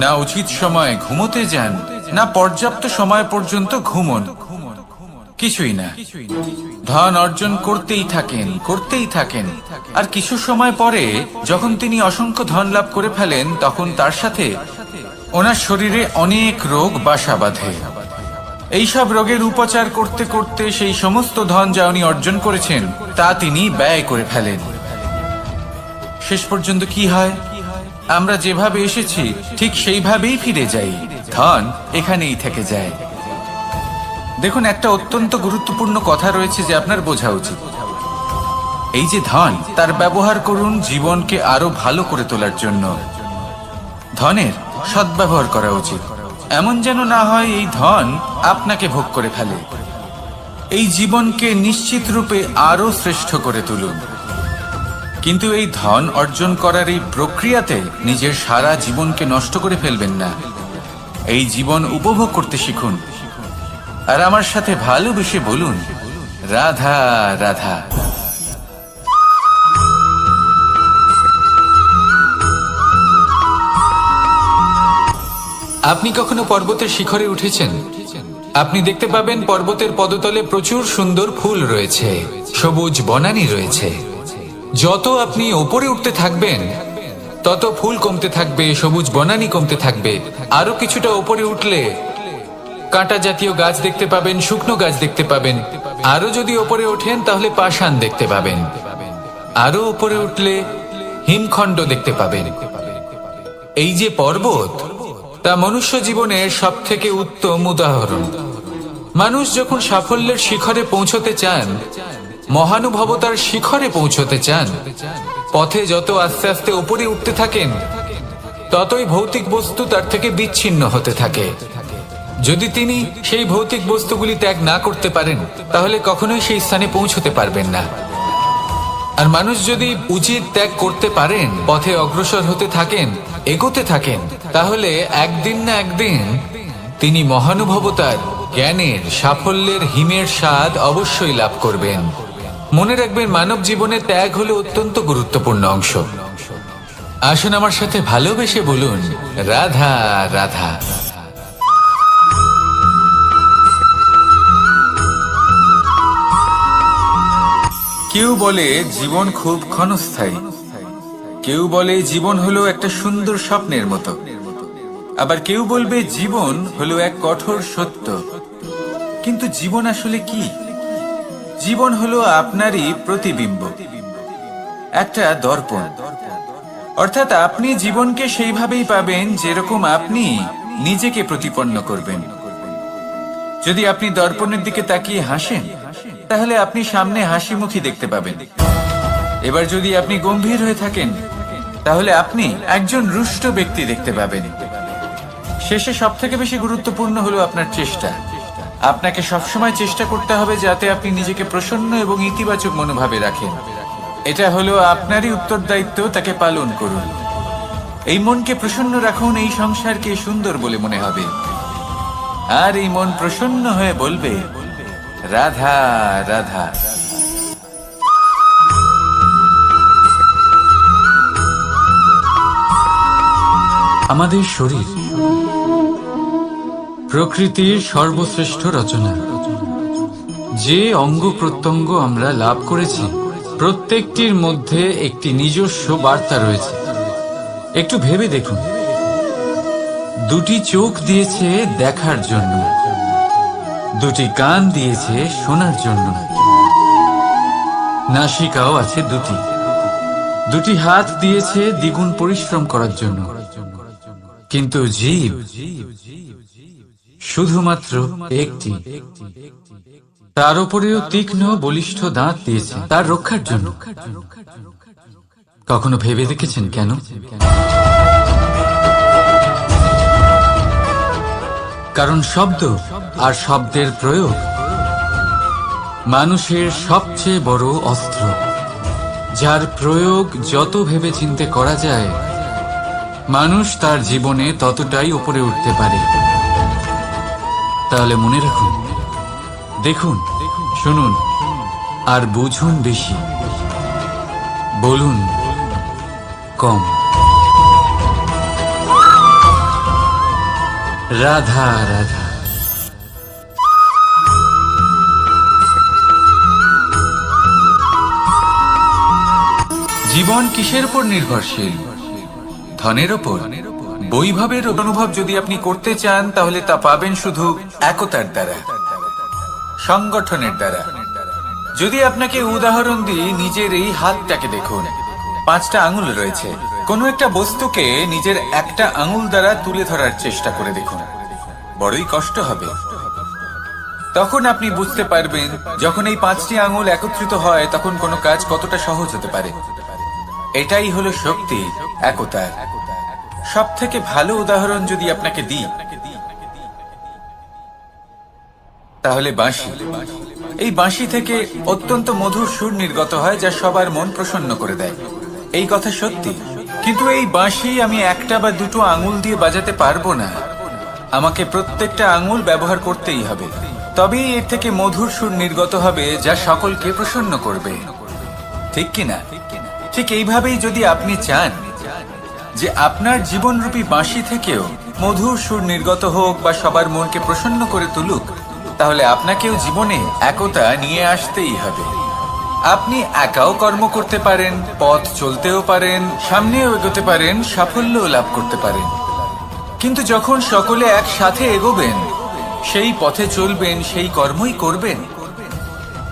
না উচিত সময় ঘুমোতে যান, না পর্যাপ্ত সময় পর্যন্ত ঘুমন, কিছুই না। ধন অর্জন করতেই থাকেন, করতেই থাকেন। আর কিছু সময় পরে যখন তিনি অসংখ্য ধন লাভ করে ফেলেন, তখন তার সাথে ওনার শরীরে অনেক রোগ বাসা বাঁধে। এইসব রোগের উপচার করতে করতে সেই সমস্ত ধন যা উনি অর্জন করেছেন তা তিনি ব্যয় করে ফেলেন। শেষ পর্যন্ত কি হয়? আমরা যেভাবে এসেছি ঠিক সেইভাবেই ফিরে যাই, ধন এখানেই থেকে যায়। দেখুন, একটা অত্যন্ত গুরুত্বপূর্ণ কথা রয়েছে যে আপনার বোঝা উচিত। এই যে ধন, তার ব্যবহার করুন জীবনকে আরো ভালো করে তোলার জন্য। ধনের সদ্ব্যবহার করা উচিত, এমন যেন না হয় এই ধন আপনাকে ভোগ করে ফেলে। এই জীবনকে নিশ্চিত রূপে আরো শ্রেষ্ঠ করে তুলুন। কিন্তু এই ধন অর্জন করার এই প্রক্রিয়াতে নিজের সারা জীবনকে নষ্ট করে ফেলবেন না। এই জীবন উপভোগ করতে শিখুন, আর আমার সাথে ভালোবেসে বলুন রাধা রাধা। আপনি কখনো পর্বতের শিখরে উঠেছেন? আপনি দেখতে পাবেন পর্বতের পদতলে প্রচুর সুন্দর ফুল রয়েছে, সবুজ বনানী রয়েছে। যত আপনি উপরে উঠতে থাকবেন তত ফুল কমতে থাকবে, সবুজ বনানী কমতে থাকবে। আরো কিছুটা উপরে উঠলে কাঁটা জাতীয় গাছ দেখতে পাবেন, শুকনো গাছ দেখতে পাবেন। আরো যদি উপরে ওঠেন তাহলে পাষাণ দেখতে পাবেন। আরো উপরে উঠলে হিমখণ্ড দেখতে পাবেন। এই যে পর্বত, তা মনুষ্য জীবনের সব থেকে উত্তম উদাহরণ। মানুষ যখন সাফল্যের শিখরে পৌঁছতে চান, মহানুভবতার শিখরে পৌঁছতে চান, পথে যত আস্তে আস্তে উপরে উঠতে থাকেন ততই ভৌতিক বস্তু তার থেকে বিচ্ছিন্ন হতে থাকে। যদি তিনি সেই ভৌতিক বস্তুগুলি ত্যাগ না করতে পারেন তাহলে কখনোই সেই স্থানে পৌঁছতে পারবেন না। আর মানুষ যদি উচিত ত্যাগ করতে পারেন, পথে অগ্রসর হতে থাকেন, এগোতে থাকেন, তাহলে একদিন না একদিন তিনি মহানুভবতার, জ্ঞানের, সাফল্যের হিমের স্বাদ অবশ্যই লাভ করবেন। মনে রাখবেন, মানব জীবনে ত্যাগ হলো অত্যন্ত গুরুত্বপূর্ণ অংশ। আসুন আমার সাথে ভালোবেসে বলুন রাধা রাধা। কেউ বলে জীবন খুব ক্ষণস্থায়ী, কেউ বলে জীবন হলো একটা সুন্দর স্বপ্নের মতো, আবার কেউ বলবে জীবন হলো এক কঠোর সত্য। কিন্তু জীবন আসলে কি? জীবন হলো আপনারই প্রতিবিম্ব, একটা দর্পণ। অর্থাৎ আপনি জীবনকে সেইভাবেই পাবেন যেরকম আপনি নিজেকে প্রতিপন্ন করবেন। যদি আপনি দর্পণের দিকে তাকিয়ে হাসেন তাহলে আপনি সামনে হাসি মুখী দেখতে পাবেন। এবার যদি আপনি গম্ভীর হয়ে থাকেন তাহলে আপনি একজন রুষ্ট ব্যক্তি দেখতে পাবেন। শেষে সবথেকে বেশি গুরুত্বপূর্ণ হলো আপনার চেষ্টা। আপনাকে সবসময় চেষ্টা করতে হবে যাতে আপনি নিজেকে প্রসন্ন এবং ইতিবাচক মনোভাবে রাখেন। এটা হলো আপনারই উত্তরদায়িত্ব, তাকে পালন করুন। এই মনকে প্রসন্ন রাখুন, এই সংসারকে সুন্দর বলে মনে হবে। আর এই মন প্রসন্ন হয়ে বলবে রাধা রাধা। আমাদের শরীর প্রকৃতির সর্বশ্রেষ্ঠ রচনা। যে অঙ্গ প্রত্যঙ্গ আমরা লাভ করেছি প্রত্যেকটির মধ্যে একটি নিজস্ব বার্তা রয়েছে। একটু ভেবে দেখুন, দুটি চোখ দিয়েছে দেখার জন্য, দুটি কান দিয়েছে শোনার জন্য, নাসিকাও আছে দুটি, দুটি হাত দিয়েছে দ্বিগুণ পরিশ্রম করার জন্য। কিন্তু জীব শুধুমাত্র একটি। তার উপরেও তীক্ষ্ণ বলিষ্ঠ দাঁত দিয়েছে তার রক্ষার জন্য। কখনো ভেবে দেখেছেন কেন? কারণ শব্দ আর শব্দের প্রয়োগ মানুষের সবচেয়ে বড় অস্ত্র, যার প্রয়োগ যত ভেবেচিন্তে করা যায় মানুষ তার জীবনে ততটাই উপরে উঠতে পারে। তাহলে মনে রাখুন, দেখুন, শুনুন আর বুঝুন বেশি, বলুন কম। রাধা রাধা। জীবন কিসের উপর নির্ভরশীল? ধনের উপর? বৈভবের অনুভব যদি আপনি করতে চান তাহলে তা পাবেন শুধু একতার দ্বারা, সংগঠনের দ্বারা। যদি আপনাকে উদাহরণ দিই, নিজের এই হাতটাকে দেখুন, 5টা আঙুল রয়েছে। কোনো একটা বস্তুকে নিজের একটা আঙুল দ্বারা তুলে ধরার চেষ্টা করে দেখুন, বড়ই কষ্ট হবে। তখন আপনি বুঝতে পারবেন যখন এই 5টি আঙুল একত্রিত হয় তখন কোনো কাজ কতটা সহজ হতে পারে। এটাই হলো শক্তি, একতার। সব থেকে ভালো উদাহরণ যদি আপনাকে দিই তাহলে বাঁশি। এই বাঁশি থেকে অত্যন্ত মধুর সুর নির্গত হয় যা সবার মন প্রসন্ন করে দেয়। এই কথা সত্যি। কিন্তু এই বাঁশি আমি একটা বা দুটো আঙুল দিয়ে বাজাতে পারবো না। আমাকে প্রত্যেকটা আঙুল ব্যবহার করতেই হবে, তবেই এর থেকে মধুর সুর নির্গত হবে যা সকলকে প্রসন্ন করবে। ঠিক কিনা? ঠিক এইভাবেই যদি আপনি চান যে আপনার জীবনরূপী বাঁশি থেকেও মধুর সুর নির্গত হোক বা সবার মনকে প্রসন্ন করে তুলুক, তাহলে আপনাকেও জীবনে একতা নিয়ে আসতেই হবে। আপনি একাও কর্ম করতে পারেন, পথ চলতেও পারেন, সামনেও এগোতে পারেন, সাফল্যও লাভ করতে পারেন। কিন্তু যখন সকলে একসাথে এগোবেন, সেই পথে চলবেন, সেই কর্মই করবেন,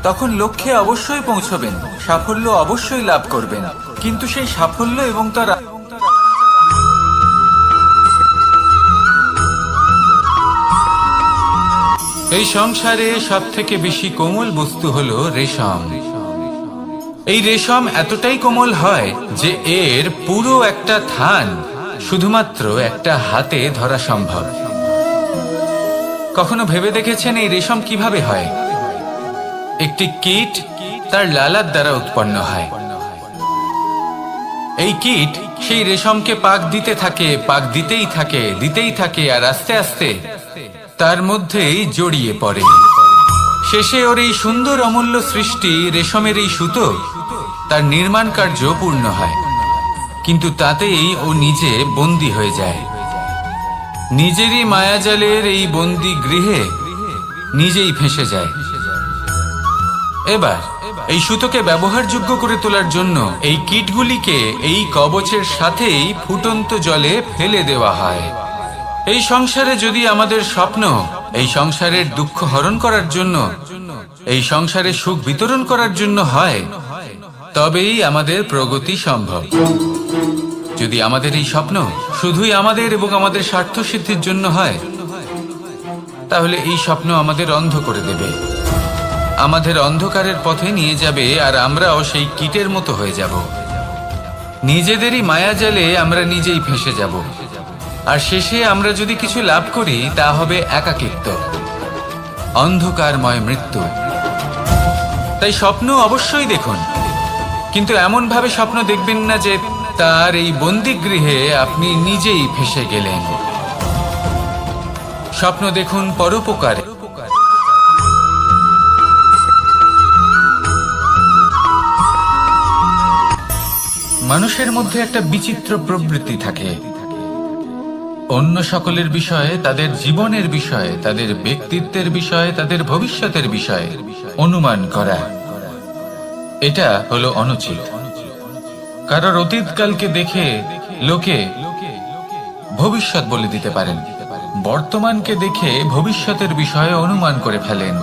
তখন লক্ষ্যে অবশ্যই পৌঁছবেন, সাফল্য অবশ্যই লাভ করবেন। কিন্তু সেই সাফল্য এবং তার এই সংসারে সব থেকে বেশি কোমল বস্তু হলো রেশম। এই রেশম এতটাই কোমল হয় যে এর পুরো একটা থান শুধুমাত্র একটা হাতে ধরা সম্ভব। কখনো ভেবে দেখেছেন এই রেশম কিভাবে হয়? একটি কীট তার লালার দ্বারা উৎপন্ন হয়। এই কীট সেই রেশমকে পাক দিতে থাকে, পাক দিতেই থাকে, দিতেই থাকে, আর আস্তে আস্তে তার মধ্যেই জড়িয়ে পড়ে। শেষে ওর এই সুন্দর অমূল্য সৃষ্টি রেশমের এই সুতো তার নির্মাণ কার্য পূর্ণ হয়। কিন্তু তাতেই ও নিজে বন্দী হয়ে যায়। নিজেরই মায়াজালের এই বন্দী গৃহে নিজেই ফেঁসে যায়। এবার এই সুতোকে ব্যবহারযোগ্য করে তোলার জন্য এই কীটগুলিকে এই কবচের সাথেই ফুটন্ত জলে ফেলে দেওয়া হয়। এই সংসারে যদি আমাদের স্বপ্ন এই সংসারের দুঃখ হরণ করার জন্য, এই সংসারে সুখ বিতরণ করার জন্য হয়, তবেই আমাদের প্রগতি সম্ভব। যদি আমাদের এই স্বপ্ন শুধুই আমাদের এবং আমাদের স্বার্থ সিদ্ধির জন্য হয়, তাহলে এই স্বপ্ন আমাদের অন্ধ করে দেবে, আমাদের অন্ধকারের পথে নিয়ে যাবে, আর আমরাও সেই কীটের মতো হয়ে যাব। নিজেদেরই মায়াজালে আমরা নিজেই ফেঁসে যাব, আর শেষে আমরা যদি কিছু লাভ করি তা হবে একাকিত্ব, অন্ধকারময় মৃত্যু। তাই স্বপ্ন অবশ্যই দেখুন, কিন্তু এমন ভাবে স্বপ্ন দেখবেন না যে তার এই বন্দিগৃহে আপনি নিজেই ফেঁসে গেলেন। স্বপ্ন দেখুন পরোপকারে। মানুষের মধ্যে একটা বিচিত্র প্রবৃত্তি থাকে। অন্য সকলের বিষয়ে, তাদের জীবনের বিষয়ে, তাদের ব্যক্তিত্বের বিষয়ে, তাদের ভবিষ্যতের বিষয়ে অনুমান করা, এটা হলো অনুচিত। কারোর অতীতকালকে দেখে লোকে ভবিষ্যৎ বলে দিতে পারেন, বর্তমানকে দেখে ভবিষ্যতের বিষয়ে অনুমান করে ফেলেন।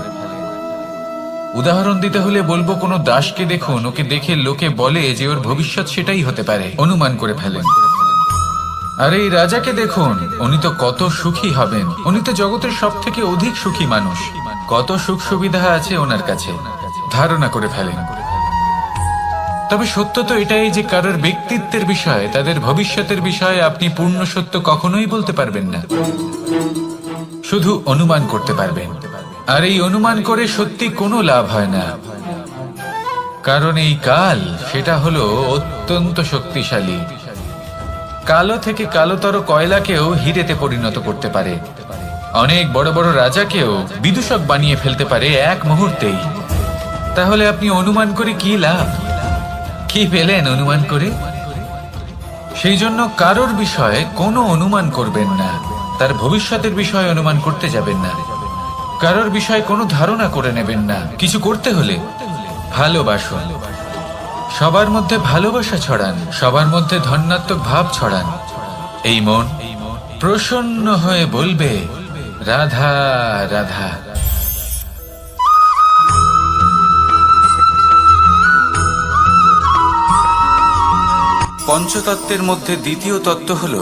উদাহরণ দিতে হলে বলবো, কোনো দাসকে দেখুন, ওকে দেখে লোকে বলে যে ওর ভবিষ্যৎ সেটাই হতে পারে, অনুমান করে ফেলেন। আর এই রাজাকে দেখুন, উনি তো কত সুখী হবেন, উনি তো জগতের সব থেকে অধিক সুখী মানুষ, কত সুখ সুবিধা আছে ওনার কাছে, ধারণা করে ফেলেন। তবে সত্য তো এটাই যে কারোর ব্যক্তিত্বের বিষয়ে, তাদের ভবিষ্যতের বিষয়ে আপনি পূর্ণ সত্য কখনোই বলতে পারবেন না, শুধু অনুমান করতে পারবেন। আর এই অনুমান করে সত্যি কোনো লাভ হয় না, কারণ এই কাল সেটা হলো অত্যন্ত শক্তিশালী। কালো থেকে কালোতর কয়লাকেও হিরেতে পরিণত করতে পারে, অনেক বড় বড় রাজাকেও বিদূষক বানিয়ে ফেলতে পারে এক মুহূর্তেই। তাহলে আপনি অনুমান করে কি লাভ? কি পেলেন অনুমান করে? সেই জন্য কারোর বিষয়ে কোনো অনুমান করবেন না, তার ভবিষ্যতের বিষয়ে অনুমান করতে যাবেন না, কারোর বিষয়ে কোনো ধারণা করে নেবেন না। কিছু করতে হলে ভালোবাসুন, সবার মধ্যে ভালোবাসা ছড়ান, সবার মধ্যে ধন্যাত্মক ভাব ছড়ান। এই মন প্রসন্ন হয়ে বলবে, রাধা রাধা। পঞ্চতত্ত্বের মধ্যে দ্বিতীয় তত্ত্ব হল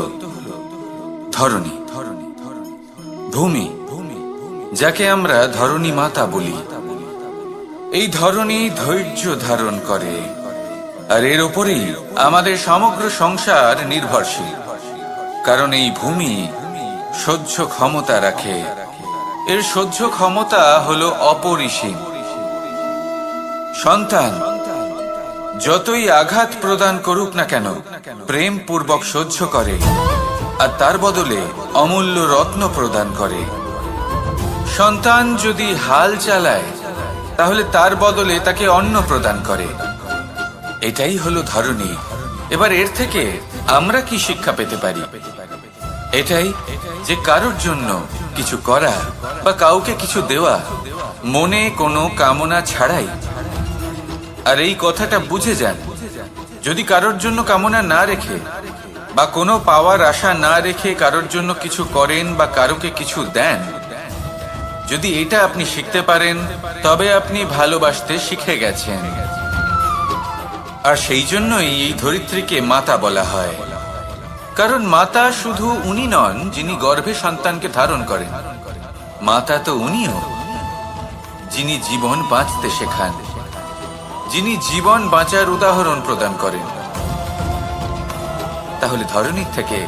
ধরণী, ভূমি, যাকে আমরা ধরণী মাতা বলি। এই ধরণী ধৈর্য ধারণ করে, আর এর উপরেই আমাদের সমগ্র সংসার নির্ভরশীল। কারণ এই ভূমি সহ্য ক্ষমতা রাখে, এর সহ্য ক্ষমতা হলো অপরিসীম। সন্তান যতই আঘাত প্রদান করুক না কেন, প্রেম পূর্বক সহ্য করে, আর তার বদলে অমূল্য রত্ন প্রদান করে। সন্তান যদি হাল চালায়, তাহলে তার বদলে তাকে অন্ন প্রদান করে। এটাই হলো ধরণী। এবার এর থেকে আমরা কি শিক্ষা পেতে পারি? এটাই যে কারোর জন্য কিছু করা বা কাউকে কিছু দেওয়া মনে কোনো কামনা ছাড়াই। আর এই কথাটা বুঝে যান, যদি কারোর জন্য কামনা না রেখে বা কোনো পাওয়ার আশা না রেখে কারোর জন্য কিছু করেন বা কারোকে কিছু দেন, যদি এটা আপনি শিখতে পারেন, তবে আপনি ভালোবাসতে শিখে গেছেন। আর সেই জন্যই এই ধরিত্রীকে মাতা বলা হয়। কারণ মাতা শুধু উনি নন যিনি গর্ভে সন্তানকে ধারণ করেন, মাতা তো উনিও যিনি জীবন বাঁচতে শেখান, যিনি জীবন বাঁচার উদাহরণ প্রদান করেন। তাহলে ধরণীর থেকে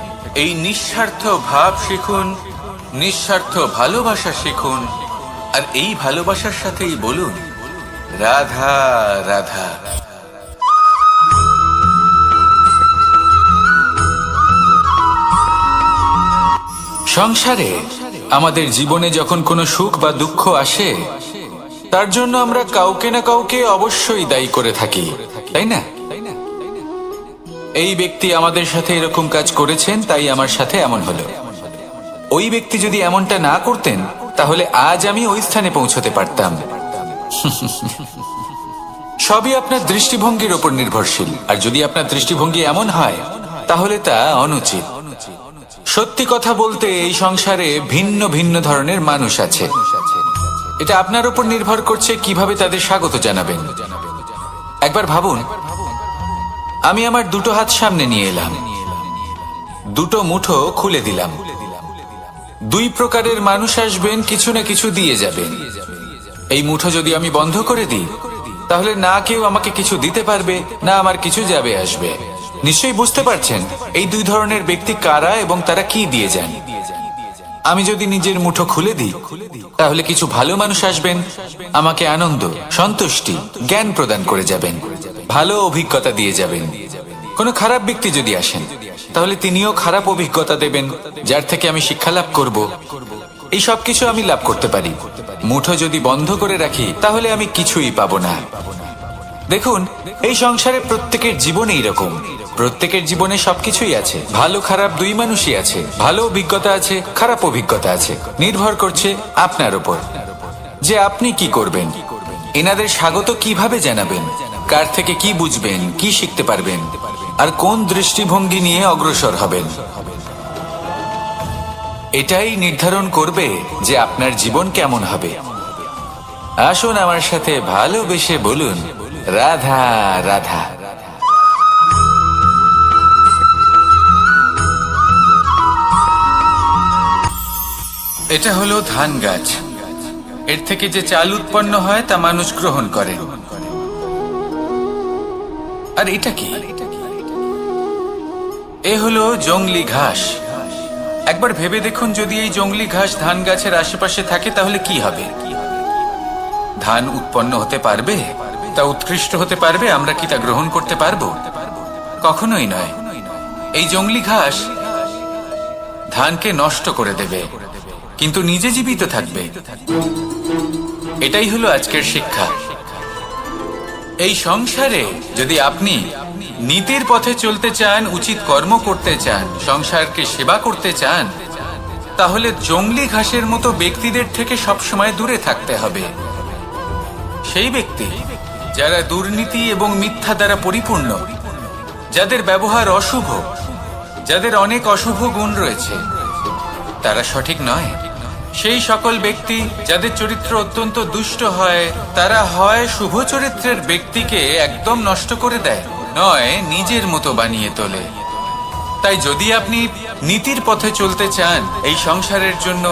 এই নিঃস্বার্থ ভাব শিখুন, নিঃস্বার্থ ভালোবাসা শিখুন, আর এই ভালোবাসার সাথেই বলুন, রাধা রাধা। সংসারে আমাদের জীবনে যখন কোনো সুখ বা দুঃখ আসে, তার জন্য আমরা কাউকে না কাউকে অবশ্যই দায়ী করে থাকি, তাই না? এই ব্যক্তি আমাদের সাথে এরকম কাজ করেছেন, তাই আমার সাথে এমন হলো। ওই ব্যক্তি যদি এমনটা না করতেন, তাহলে আজ আমি ওই স্থানে পৌঁছতে পারতাম। সবই আপনার দৃষ্টিভঙ্গির ওপর নির্ভরশীল। আর যদি আপনার দৃষ্টিভঙ্গি এমন হয়, তাহলে তা অনুচিত। সত্যি কথা বলতে, এই সংসারে ভিন্ন ভিন্ন ধরনের মানুষ আছে। এটা আপনার উপর নির্ভর করছে কিভাবে তাদের স্বাগত জানাবেন। একবার ভাবুন, আমি আমার দুটো হাত সামনে নিয়ে এলাম, দুটো মুঠো খুলে দিলাম। দুই প্রকারের মানুষ আসবেন, কিছু না কিছু দিয়ে যাবেন। এই মুঠো যদি আমি বন্ধ করে দিই, তাহলে না কেউ আমাকে কিছু দিতে পারবে, না আমার কিছু যাবে আসবে। নিশ্চয়ই বুঝতে পারছেন এই দুই ধরনের ব্যক্তি কারা এবং তারা কি দিয়ে যান। আমি যদি নিজের মুঠো খুলে দিই, তাহলে কিছু ভালো মানুষ আসবেন, আমাকে আনন্দ, সন্তুষ্টি, জ্ঞান প্রদান করে যাবেন, ভালো অভিজ্ঞতা দিয়ে যাবেন। কোনো খারাপ ব্যক্তি যদি আসেন, তাহলে তিনিও খারাপ অভিজ্ঞতা দেবেন, যার থেকে আমি শিক্ষা লাভ করব। এই সব কিছু আমি লাভ করতে পারি। মুঠো যদি বন্ধ করে রাখি, তাহলে আমি কিছুই পাবো না। দেখুন, এই সংসারে প্রত্যেকের জীবনে এরকম। প্রত্যেকের জীবনে সবকিছুই আছে, ভালো খারাপ দুই মানুষই আছে, ভালো অভিজ্ঞতা আছে, খারাপ অভিজ্ঞতা আছে। নির্ভর করছে আপনার উপর যে আপনি কি করবেন। এনাদের স্বাগত কিভাবে জানাবেন, কার থেকে কি বুঝবেন, কি শিখতে পারবেন, আর কোন দৃষ্টিভঙ্গি নিয়ে অগ্রসর হবেন, এটাই নির্ধারণ করবে যে আপনার জীবন কেমন হবে। আসুন আমার সাথে ভালোবেসে বলুন, রাধা রাধা। এটা হলো ধান গাছ। এর থেকে যে চাল উৎপন্ন হয় তা মানুষ গ্রহণ করে। আর এটা কি? এ হলো জংলি ঘাস। একবার ভেবে দেখুন, যদি এই জংলি ঘাস ধান গাছের আশেপাশে থাকে তাহলে কি হবে? ধান উৎপন্ন হতে পারবে? তা উৎকৃষ্ট হতে পারবে? আমরা কি তা গ্রহণ করতে পারবো? কখনোই নয়। এই জংলি ঘাস ধানকে নষ্ট করে দেবে, কিন্তু নিজে জীবিত থাকবে। এটাই হলো আজকের শিক্ষা। এই সংসারে যদি আপনি নীতির পথে চলতে চান, উচিত কর্ম করতে চান, সংসারকে সেবা করতে চান, তাহলে জংলি ঘাসের মতো ব্যক্তিদের থেকে সবসময় দূরে থাকতে হবে। সেই ব্যক্তি যারা দুর্নীতি এবং মিথ্যা দ্বারা পরিপূর্ণ, যাদের ব্যবহার অশুভ, যাদের অনেক অশুভ গুণ রয়েছে, তারা সঠিক নয়। সেই সকল ব্যক্তি যাদের চরিত্র অত্যন্ত দুষ্ট হয়, তারা হয় শুভ চরিত্রের ব্যক্তিকে একদম নষ্ট করে দেয়, নয় নিজের মতো বানিয়ে তোলে। তাই যদি আপনি নীতির পথে চলতে চান, এই সংসারের জন্য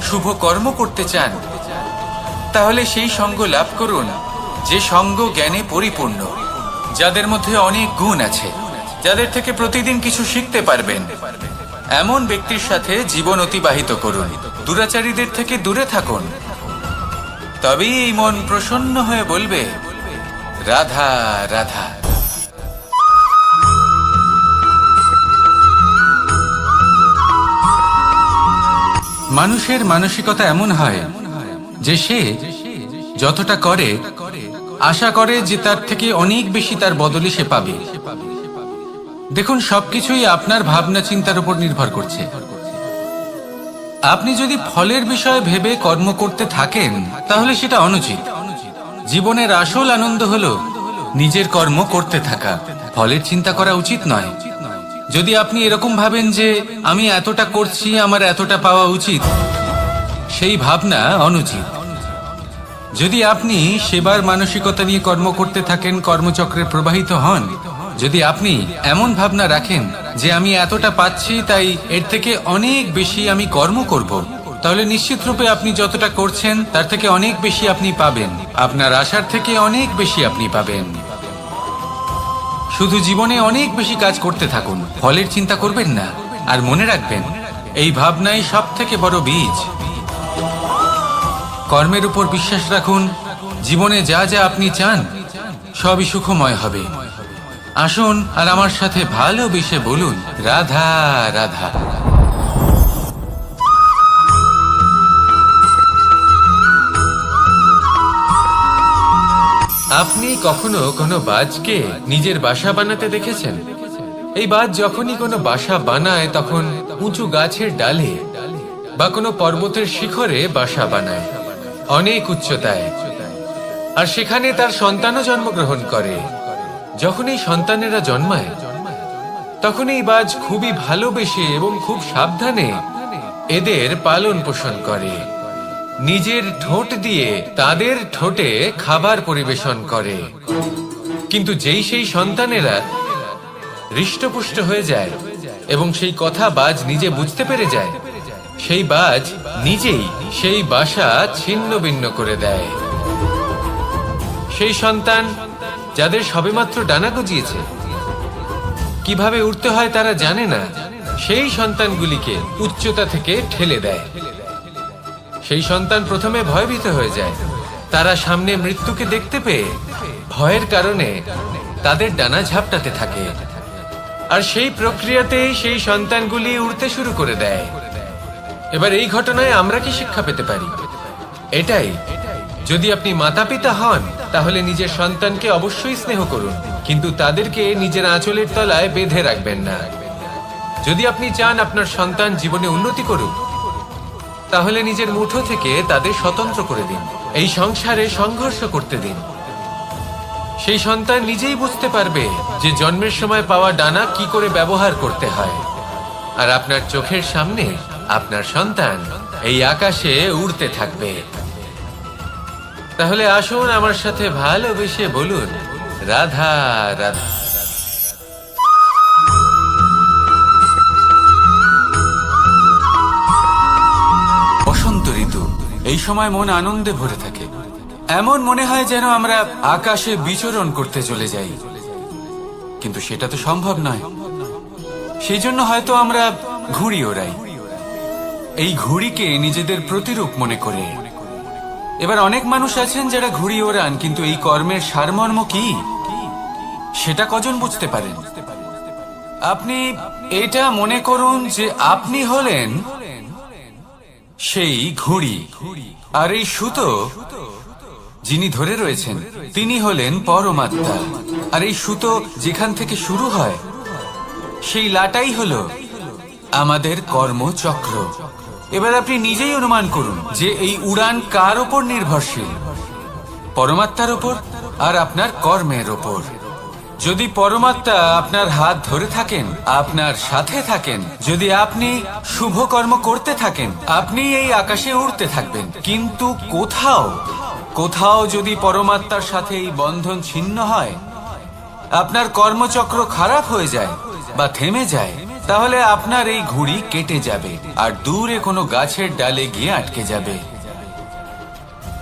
শুভ কর্ম করতে চান, তাহলে সেই সঙ্গ লাভ করুন যে সঙ্গ জ্ঞানে পরিপূর্ণ, যাদের মধ্যে অনেক গুণ আছে, যাদের থেকে প্রতিদিন কিছু শিখতে পারবেন। এমন ব্যক্তির সাথে জীবন অতিবাহিত করুন, দুরাচারীদের থেকে দূরে থাকুন। তবেই এই মন প্রসন্ন হয়ে বলবে, রাধা রাধা। মানুষের মানসিকতা এমন হয় যে সে যতটা করে আশা করে যে তার থেকে অনেক বেশি তার বদলে সে পাবে। দেখুন, সবকিছুই আপনার ভাবনা চিন্তার উপর নির্ভর করছে। আপনি যদি ফলের বিষয়ে ভেবে কর্ম করতে থাকেন তাহলে সেটা অনুচিত। জীবনের আসল আনন্দ হলো নিজের কর্ম করতে থাকা, ফলের চিন্তা করা উচিত নয়। যদি আপনি এরকম ভাবেন যে আমি এতটা করছি, আমার এতটা পাওয়া উচিত, সেই ভাবনা অনুচিত। যদি আপনি সেবার মানসিকতা নিয়ে কর্ম করতে থাকেন, কর্মচক্রে প্রবাহিত হন, যদি আপনি এমন ভাবনা রাখেন যে আমি এতটা পাচ্ছি তাই এর থেকে অনেক বেশি আমি কর্ম করব, তাহলে নিশ্চিত রূপে আপনি যতটা করছেন তার থেকে অনেক বেশি আপনি পাবেন। আপনার আশার থেকে অনেক বেশি আপনি পাবেন। শুধু জীবনে অনেক বেশি কাজ করতে থাকুন, ফলের চিন্তা করবেন না। আর মনে রাখবেন, এই ভাবনাই সব থেকে বড় বীজ। কর্মের উপর বিশ্বাস রাখুন। জীবনে যা যা আপনি চান সবই সুখময় হবে। আসুন আর আমার সাথে ভালোবেসে বলুন, রাধা রাধা। আপনি কখনো কোনো বাজকে নিজের বাসা বানাতে দেখেছেন? এই বাজ যখনই কোনো বাসা বানায় তখন উঁচু গাছের ডালে বা কোনো পর্বতের শিখরে বাসা বানায়, অনেক উচ্চতায়। আর সেখানে তার সন্তানও জন্মগ্রহণ করে। যখন এই সন্তানেরা জন্মায় তখন এই বাজ খুবই ভালোবেসে এবং খুব সাবধানে এদের পালন পোষণ করে। নিজের ঠোঁট দিয়ে তাদের ঠোঁটে খাবার পরিবেশন করে। কিন্তু যেই সেই সন্তানেরা হৃষ্টপুষ্ট হয়ে যায় এবং সেই কথা বাজ নিজে বুঝতে পেরে যায়, সেই বাজ নিজেই সেই বাসা ছিন্ন ভিন্ন করে দেয়। সেই সন্তান যাদের সবেমাত্র ডানা গজিয়েছে, কিভাবে উড়তে হয় তারা জানে না, সেই সন্তানগুলিকে উচ্চতা থেকে ঠেলে দেয়। সেই সন্তান প্রথমে ভয়ভীত হয়ে যায়। তারা সামনে মৃত্যুকে দেখতে পেয়ে ভয়ের কারণে তাদের ডানা ঝাপটাতে থাকে। আর সেই প্রক্রিয়াতেই সেই সন্তানগুলি উড়তে শুরু করে দেয়। এবার এই ঘটনায় আমরা কি শিক্ষা পেতে পারি? এটাই, যদি আপনি মাতা পিতা হন তাহলে নিজের সন্তানকে অবশ্যই স্নেহ করুন, কিন্তু তাদেরকে নিজের আঁচলের তলায় বেঁধে রাখবেন না। যদি আপনি চান আপনার সন্তান জীবনে উন্নতি করুক, তাহলে নিজের মুঠো থেকে তাদের স্বতন্ত্র করে দিন। এই সংসারে সংঘর্ষ করতে দিন। সেই সন্তান নিজেই বুঝতে পারবে যে জন্মের সময় পাওয়া ডানা কি করে ব্যবহার করতে হয়। আর আপনার চোখের সামনে আপনার সন্তান এই আকাশে উড়তে থাকবে। তাহলে আসুন আমার সাথে ভালোবেসে বলুন, রাধা রাধা। বসন্ত ঋতু, এই সময় মন আনন্দে ভরে থাকে। এমন মনে হয় যেন আমরা আকাশে বিচরণ করতে চলে যাই, কিন্তু সেটা তো সম্ভব নয়। সেই জন্য হয়তো আমরা ঘুড়ি ওড়াই, এই ঘুড়িকে নিজেদের প্রতিরূপ মনে করে। এবার অনেক মানুষ আছেন যারা ঘুড়ি ওড়ান, কিন্তু এই কর্মের সারমর্ম কি সেটা কজন বুঝতে পারেন? আপনি এটা মনে করুন যে আপনি হলেন সেই ঘুড়ি, আর এই সুতো যিনি ধরে রয়েছেন তিনি হলেন পরমাত্মা। আর এই সুতো যেখান থেকে শুরু হয় সেই লাটাই হলো আমাদের কর্মচক্র। এবার আপনি নিজেই অনুমান করুন যে এই উড়ান কার ওপর নির্ভরশীল, পরমাত্মার ওপর আর আপনার কর্মের ওপর। যদি পরমাত্মা আপনার হাত ধরে থাকেন, আপনার সাথে থাকেন, যদি আপনি শুভ কর্ম করতে থাকেন, আপনি এই আকাশে উড়তে থাকবেন। কিন্তু কোথাও কোথাও যদি পরমাত্মার সাথে এই বন্ধন ছিন্ন হয়, আপনার কর্মচক্র খারাপ হয়ে যায় বা থেমে যায়, তাহলে আপনার এই ঘুড়ি কেটে যাবে আর দূরে কোনো গাছের ডালে গিয়ে আটকে যাবে।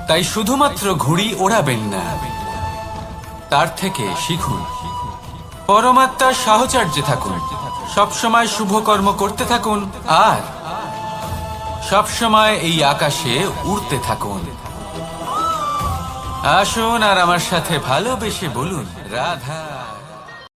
তাই শুধুমাত্র ঘুড়ি ওড়াবেন না, তার থেকে শিখুন, পরমাত্মার সাহচর্যে থাকুন, সবসময় শুভ কর্ম করতে থাকুন আর সবসময় এই আকাশে উড়তে থাকুন। আসুন আর আমার সাথে ভালোবেসে বলুন, রাধা।